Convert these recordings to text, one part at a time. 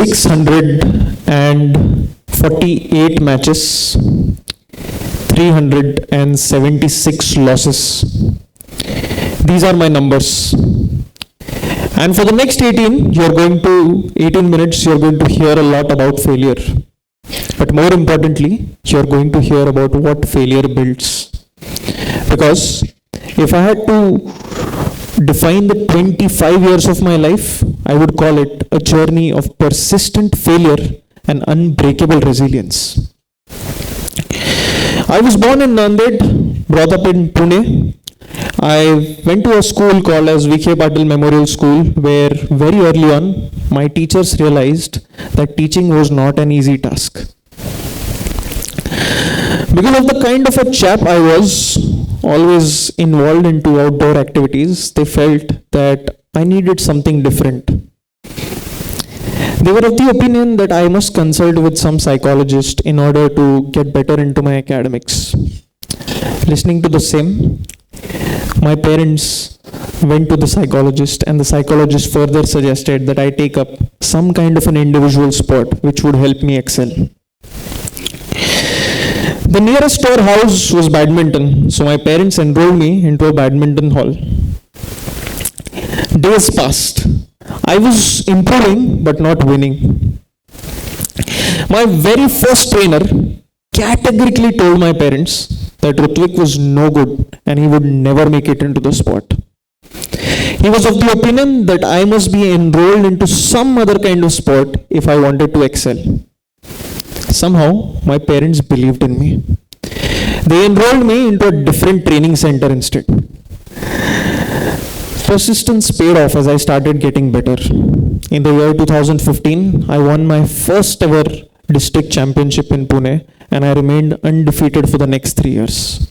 648 matches, 376 losses. These are my numbers. And for the next 18 minutes, you're going to hear a lot about failure. But more importantly, you're going to hear about what failure builds. Because if I had to define the 25 years of my life, I would call it a journey of persistent failure and unbreakable resilience. I was born in Nanded, brought up in Pune. I went to a school called as V.K. Patil Memorial School, where very early on, my teachers realized that teaching was not an easy task. Because of the kind of a chap I was, always involved into outdoor activities, they felt that I needed something different. They were of the opinion that I must consult with some psychologist in order to get better into my academics. Listening to the same, my parents went to the psychologist, and the psychologist further suggested that I take up some kind of an individual sport which would help me excel. The nearest to our house was badminton, so my parents enrolled me into a badminton hall. Days passed. I was improving but not winning. My very first trainer categorically told my parents that Hruitvik was no good and he would never make it into the sport. He was of the opinion that I must be enrolled into some other kind of sport if I wanted to excel. Somehow, my parents believed in me. They enrolled me into a different training center instead. Persistence paid off as I started getting better. In the year 2015, I won my first ever district championship in Pune, and I remained undefeated for the next 3 years.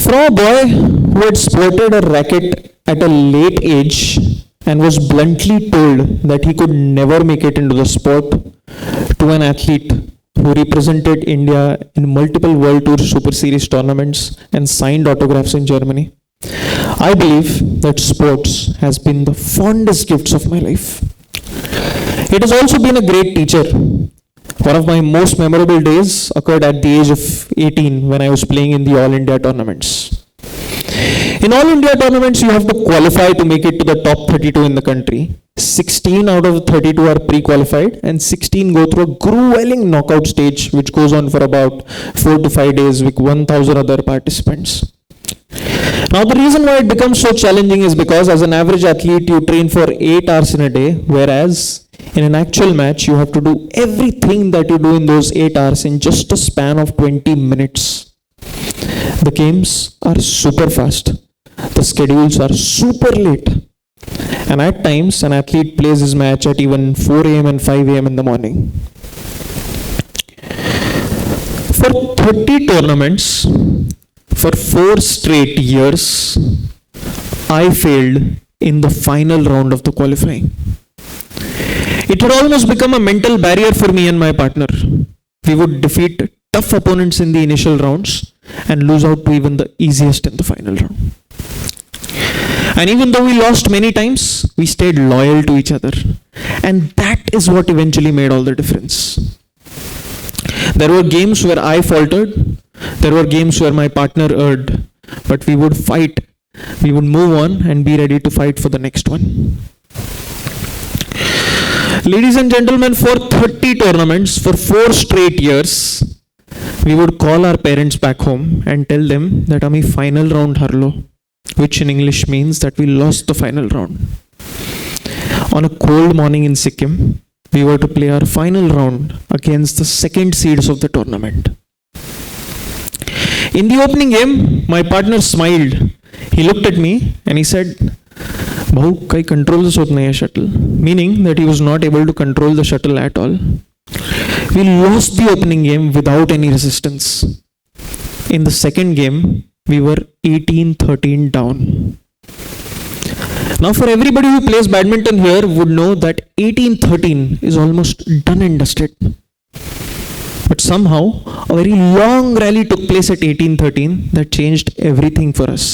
From a boy who had sported a racket at a late age and was bluntly told that he could never make it into the sport, to an athlete who represented India in multiple World Tour Super Series tournaments and signed autographs in Germany, I believe that sports has been the fondest gifts of my life. It has also been a great teacher. One of my most memorable days occurred at the age of 18 when I was playing in the All India tournaments. In All India tournaments, you have to qualify to make it to the top 32 in the country. 16 out of 32 are pre-qualified and 16 go through a grueling knockout stage which goes on for about 4 to 5 days with 1,000 other participants. Now the reason why it becomes so challenging is because as an average athlete you train for 8 hours in a day, whereas in an actual match you have to do everything that you do in those 8 hours in just a span of 20 minutes. The games are super fast. The schedules are super late. And at times, an athlete plays his match at even 4 a.m. and 5 a.m. in the morning. For 30 tournaments, for 4 straight years, I failed in the final round of the qualifying. It had almost become a mental barrier for me and my partner. We would defeat tough opponents in the initial rounds and lose out to even the easiest in the final round. And even though we lost many times, we stayed loyal to each other. And that is what eventually made all the difference. There were games where I faltered. There were games where my partner erred. But we would fight. We would move on and be ready to fight for the next one. Ladies and gentlemen, for 30 tournaments, for 4 straight years, we would call our parents back home and tell them that Ami final round harlo, which in English means that we lost the final round. On a cold morning in Sikkim, we were to play our final round against the second seeds of the tournament. In the opening game, my partner smiled. He looked at me and he said, "Bhau, kai controls hot nahi hai shuttle," meaning that he was not able to control the shuttle at all. We lost the opening game without any resistance. In the second game, we were 18-13 down. Now for everybody who plays badminton here would know that 18-13 is almost done and dusted. But somehow a very long rally took place at 18-13 that changed everything for us.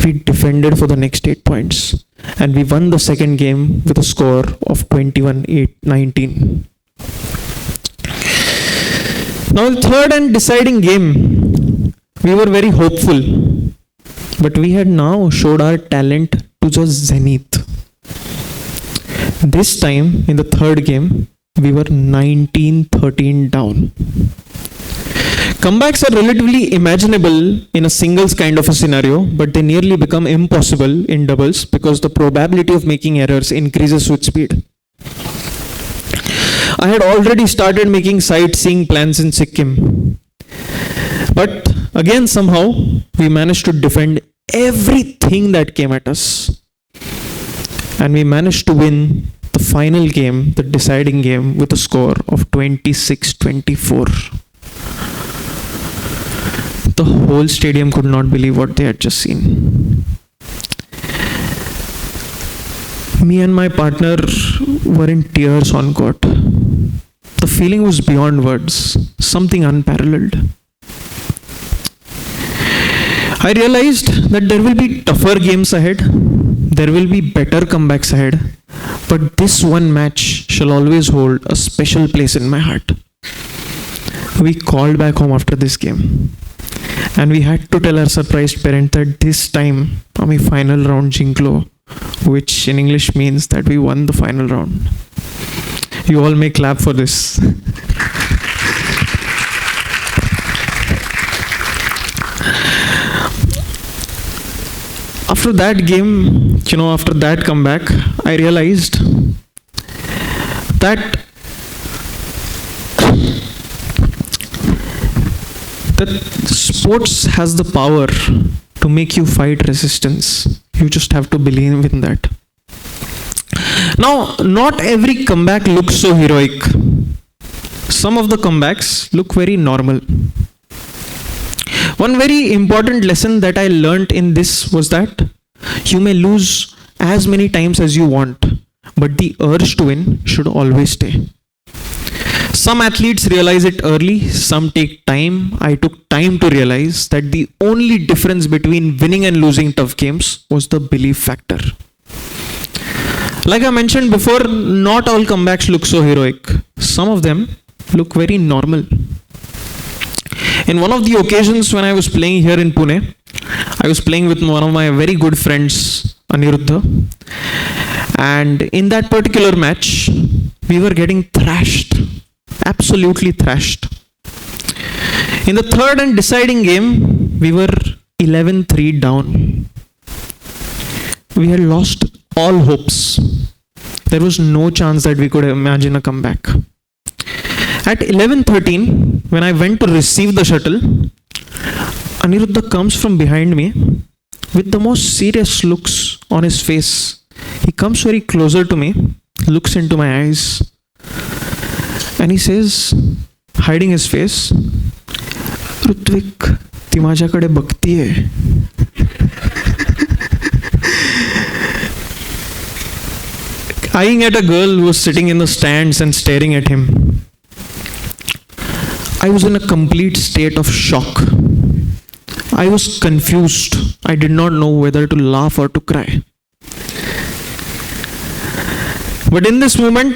We defended for the next 8 points and we won the second game with a score of 21-19. Now the third and deciding game, we were very hopeful, but we had now showed our talent to just zenith. This time in the third game, we were 19-13 down. Comebacks are relatively imaginable in a singles kind of a scenario, but they nearly become impossible in doubles because the probability of making errors increases with speed. I had already started making sightseeing plans in Sikkim. But again, somehow, we managed to defend everything that came at us. And we managed to win the final game, the deciding game, with a score of 26-24. The whole stadium could not believe what they had just seen. Me and my partner were in tears on court. The feeling was beyond words, something unparalleled. I realized that there will be tougher games ahead, there will be better comebacks ahead, but this one match shall always hold a special place in my heart. We called back home after this game, and we had to tell our surprised parent that this time, we final round jinklo, which in English means that we won the final round. You all may clap for this. After that game, after that comeback, I realized that sports has the power to make you fight resistance. You just have to believe in that. Now, not every comeback looks so heroic. Some of the comebacks look very normal. One very important lesson that I learnt in this was that you may lose as many times as you want, but the urge to win should always stay. Some athletes realize it early, some take time. I took time to realize that the only difference between winning and losing tough games was the belief factor. Like I mentioned before, not all comebacks look so heroic. Some of them look very normal. In one of the occasions when I was playing here in Pune, I was playing with one of my very good friends, Aniruddha. And in that particular match, we were getting thrashed. Absolutely thrashed. In the third and deciding game, we were 11-3 down. We had lost all hopes. There was no chance that we could imagine a comeback. At 11:13, when I went to receive the shuttle, Aniruddha comes from behind me with the most serious looks on his face. He comes very closer to me, looks into my eyes, and he says, hiding his face, "Hruitvik, ती माझ्याकडे बघतीये." Eyeing at a girl who was sitting in the stands and staring at him. I was in a complete state of shock. I was confused. I did not know whether to laugh or to cry. But in this moment,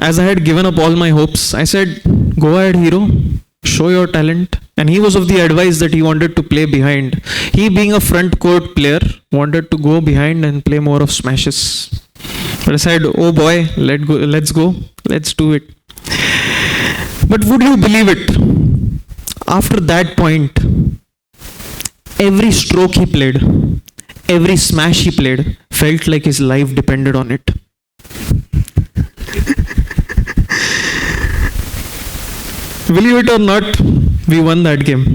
as I had given up all my hopes, I said, "Go ahead, hero, show your talent." And he was of the advice that he wanted to play behind. He, being a front court player, wanted to go behind and play more of smashes. But I said, "Oh boy, let's go, let's do it." But would you believe it? After that point, every stroke he played, every smash he played, felt like his life depended on it. Believe it or not, we won that game.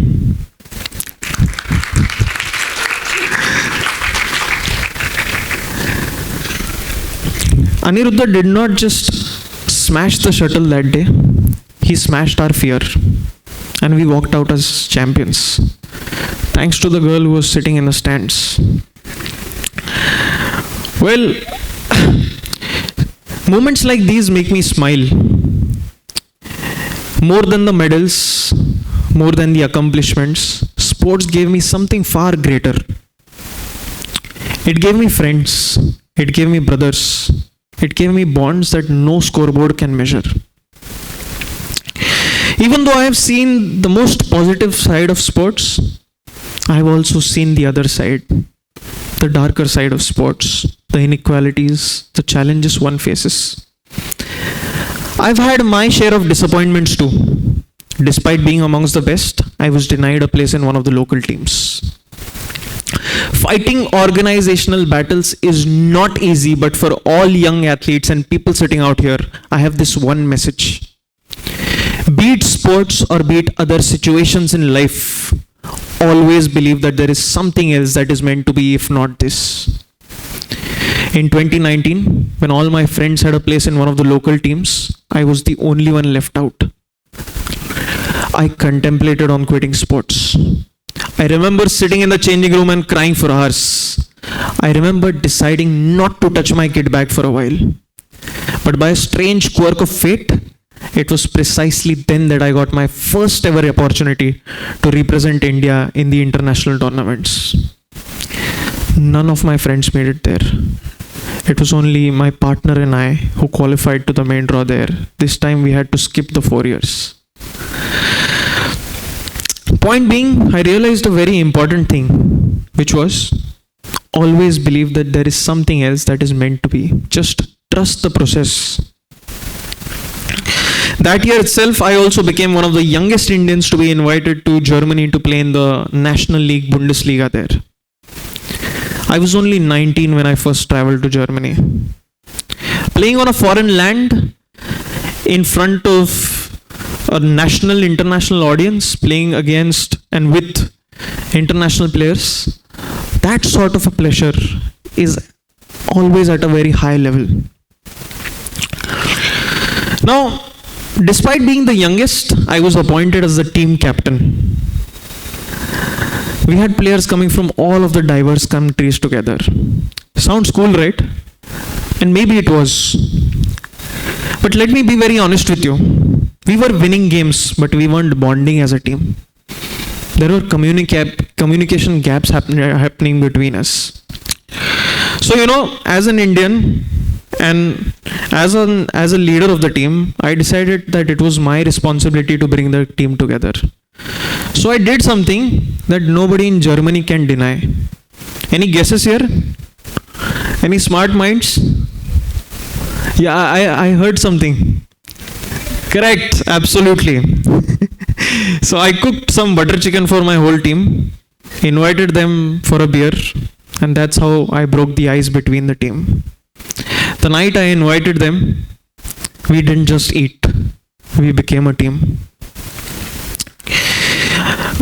Aniruddha did not just smash the shuttle that day, he smashed our fear, and we walked out as champions, thanks to the girl who was sitting in the stands. Well, moments like these make me smile. More than the medals, more than the accomplishments, sports gave me something far greater. It gave me friends, it gave me brothers, it gave me bonds that no scoreboard can measure. Even though I have seen the most positive side of sports, I have also seen the other side, the darker side of sports, the inequalities, the challenges one faces. I've had my share of disappointments too. Despite being amongst the best, I was denied a place in one of the local teams. Fighting organizational battles is not easy, but for all young athletes and people sitting out here, I have this one message. Be it sports or be it other situations in life, always believe that there is something else that is meant to be, if not this. In 2019, when all my friends had a place in one of the local teams, I was the only one left out. I contemplated on quitting sports. I remember sitting in the changing room and crying for hours. I remember deciding not to touch my kit bag for a while. But by a strange quirk of fate, it was precisely then that I got my first ever opportunity to represent India in the international tournaments. None of my friends made it there. It was only my partner and I who qualified to the main draw there. This time we had to skip the 4 years. Point being, I realized a very important thing, which was always believe that there is something else that is meant to be. Just trust the process. That year itself, I also became one of the youngest Indians to be invited to Germany to play in the National League Bundesliga there. I was only 19 when I first traveled to Germany. Playing on a foreign land in front of a national, international audience, playing against and with international players, that sort of a pleasure is always at a very high level. Now, despite being the youngest, I was appointed as the team captain. We had players coming from all of the diverse countries together. Sounds cool, right? And maybe it was. But let me be very honest with you. We were winning games, but we weren't bonding as a team. There were communication gaps happening between us. So, as an Indian and as a leader of the team, I decided that it was my responsibility to bring the team together. So I did something that nobody in Germany can deny. Any guesses here? Any smart minds? Yeah, I heard something. Correct, absolutely. So I cooked some butter chicken for my whole team, invited them for a beer, and that's how I broke the ice between the team. The night I invited them, we didn't just eat, we became a team.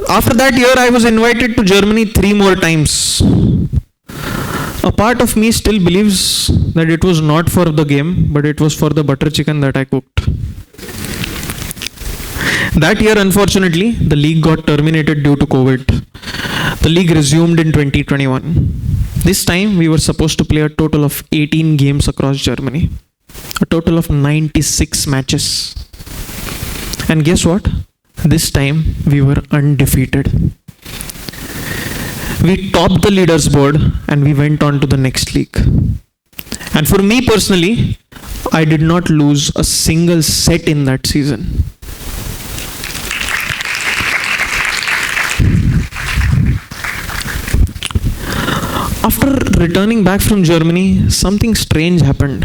After that year, I was invited to Germany 3 more times. A part of me still believes that it was not for the game, but it was for the butter chicken that I cooked. That year, unfortunately, the league got terminated due to COVID. The league resumed in 2021. This time, we were supposed to play a total of 18 games across Germany. A total of 96 matches. And guess what? This time, we were undefeated. We topped the leaders board and we went on to the next league. And for me personally, I did not lose a single set in that season. After returning back from Germany, something strange happened.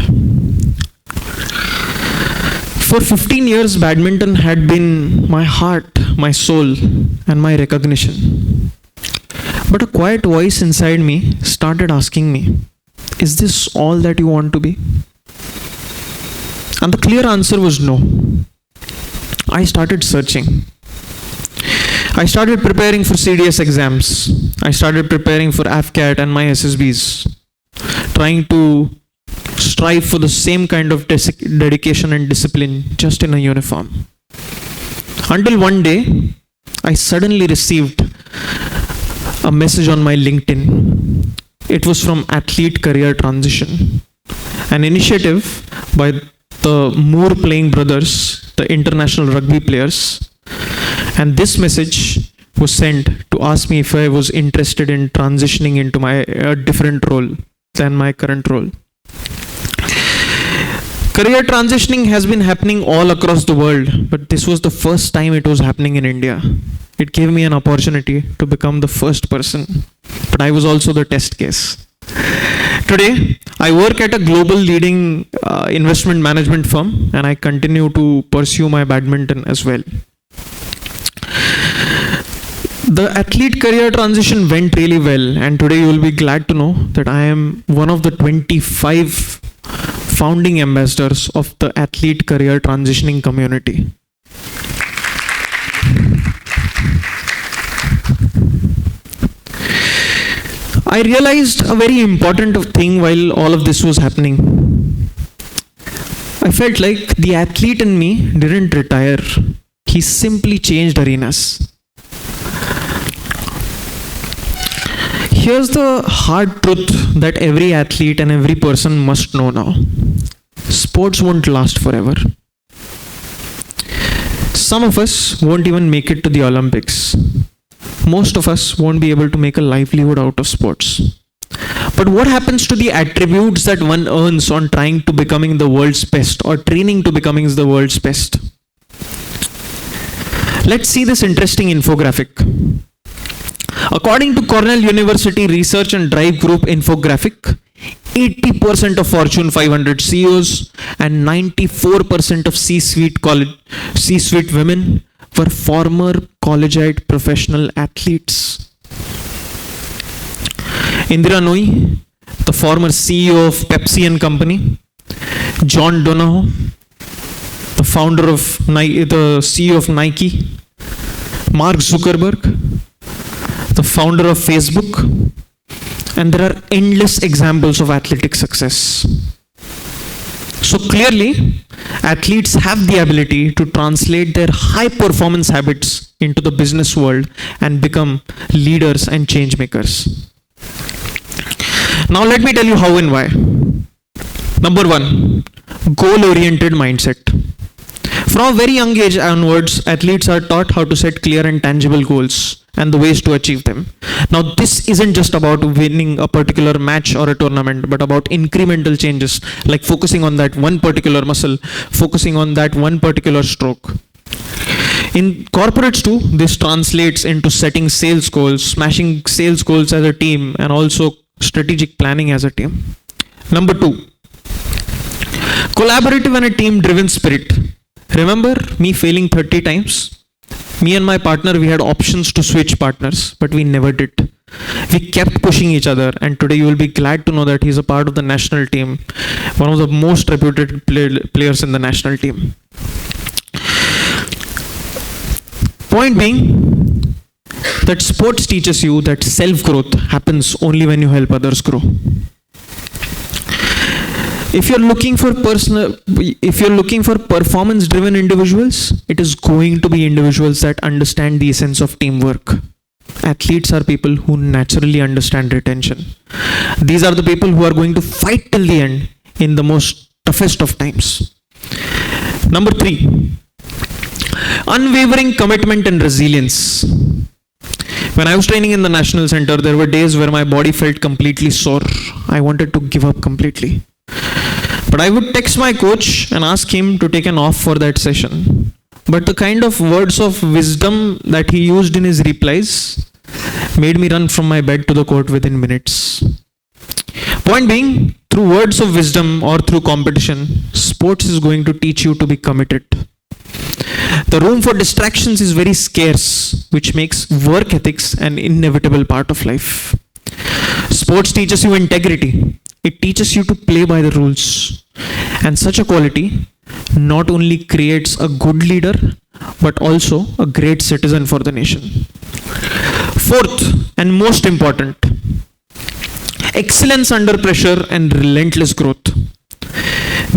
For 15 years, badminton had been my heart, my soul, and my recognition. But a quiet voice inside me started asking me, is this all that you want to be? And the clear answer was no. I started searching. I started preparing for CDS exams. I started preparing for AFCAT and my SSBs, trying to strive for the same kind of dedication and discipline just in a uniform. Until one day, I suddenly received a message on my LinkedIn. It was from Athlete Career Transition, an initiative by the Moore playing brothers, the international rugby players. And this message was sent to ask me if I was interested in transitioning into my different role than my current role. Career transitioning has been happening all across the world, but this was the first time it was happening in India. It gave me an opportunity to become the first person, but I was also the test case. Today, I work at a global leading investment management firm, and I continue to pursue my badminton as well. The athlete career transition went really well, and today you will be glad to know that I am one of the 25 founding ambassadors of the athlete career transitioning community. I realized a very important thing while all of this was happening. I felt like the athlete in me didn't retire. He simply changed arenas. Here's the hard truth that every athlete and every person must know now. Sports won't last forever. Some of us won't even make it to the Olympics. Most of us won't be able to make a livelihood out of sports. But what happens to the attributes that one earns on trying to becoming the world's best or training to becoming the world's best? Let's see this interesting infographic. According to Cornell University Research and Drive Group infographic, 80% of Fortune 500 CEOs and 94% of C-suite women were former collegiate professional athletes. Indira Nooyi, the former CEO of Pepsi and Company, John Donahoe, the founder of the CEO of Nike, Mark Zuckerberg, the founder of Facebook, and there are endless examples of athletic success. So clearly, athletes have the ability to translate their high performance habits into the business world and become leaders and change makers. Now let me tell you how and why. Number one, goal-oriented mindset. From a very young age onwards, athletes are taught how to set clear and tangible goals and the ways to achieve them. Now, this isn't just about winning a particular match or a tournament, but about incremental changes, like focusing on that one particular muscle, focusing on that one particular stroke. In corporates too, this translates into setting sales goals, smashing sales goals as a team, and also strategic planning as a team. Number two, collaborative and a team-driven spirit. Remember me failing 30 times? Me and my partner, we had options to switch partners, but we never did. We kept pushing each other, and today you will be glad to know that he's a part of the national team, one of the most reputed players in the national team. Point being that sports teaches you that self-growth happens only when you help others grow. If you're looking for performance-driven individuals, it is going to be individuals that understand the essence of teamwork. Athletes are people who naturally understand retention. These are the people who are going to fight till the end in the most toughest of times. Number three, unwavering commitment and resilience. When I was training in the National Center, there were days where my body felt completely sore. I wanted to give up completely. But I would text my coach and ask him to take an off for that session. But the kind of words of wisdom that he used in his replies made me run from my bed to the court within minutes. Point being, through words of wisdom or through competition, sports is going to teach you to be committed. The room for distractions is very scarce, which makes work ethics an inevitable part of life. Sports teaches you integrity. It teaches you to play by the rules. And such a quality not only creates a good leader, but also a great citizen for the nation. Fourth, and most important, excellence under pressure and relentless growth.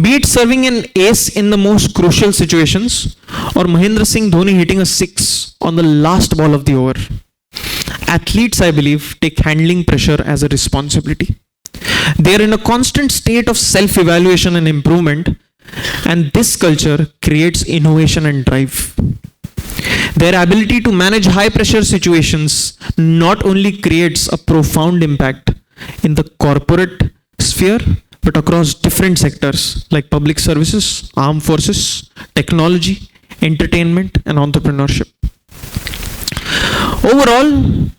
Be it serving an ace in the most crucial situations, or Mahendra Singh Dhoni hitting a six on the last ball of the over. Athletes, I believe, take handling pressure as a responsibility. They are in a constant state of self-evaluation and improvement, and this culture creates innovation and drive. Their ability to manage high pressure situations not only creates a profound impact in the corporate sphere, but across different sectors like public services, armed forces, technology, entertainment, and entrepreneurship. Overall,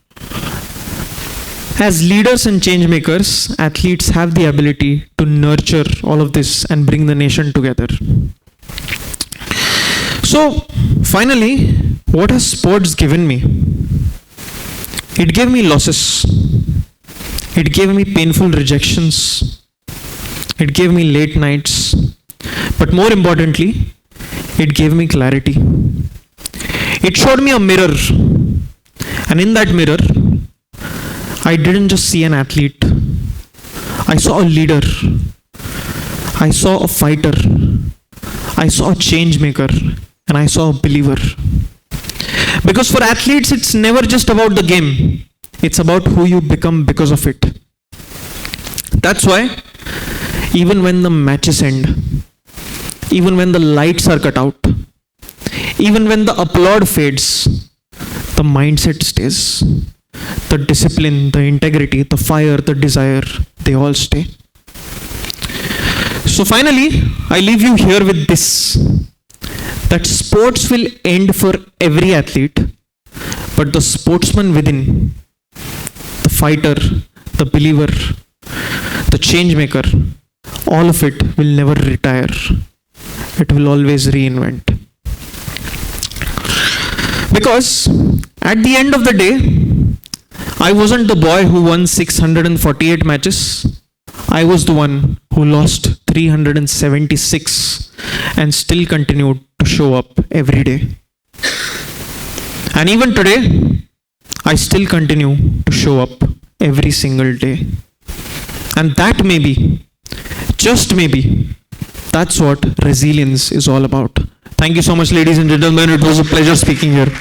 as leaders and change makers, athletes have the ability to nurture all of this and bring the nation together. So, finally, what has sports given me? It gave me losses. It gave me painful rejections. It gave me late nights. But more importantly, it gave me clarity. It showed me a mirror. And in that mirror, I didn't just see an athlete. I saw a leader. I saw a fighter. I saw a change maker. And I saw a believer. Because for athletes, it's never just about the game. It's about who you become because of it. That's why, even when the matches end, even when the lights are cut out, even when the applaud fades, the mindset stays. The discipline, the integrity, the fire, the desire, they all stay. So finally, I leave you here with this, that sports will end for every athlete, but the sportsman within, the fighter, the believer, the change maker, all of it will never retire. It will always reinvent. Because at the end of the day, I wasn't the boy who won 648 matches. I was the one who lost 376 and still continued to show up every day. And even today, I still continue to show up every single day. And that maybe, just maybe, that's what resilience is all about. Thank you so much, ladies and gentlemen. It was a pleasure speaking here.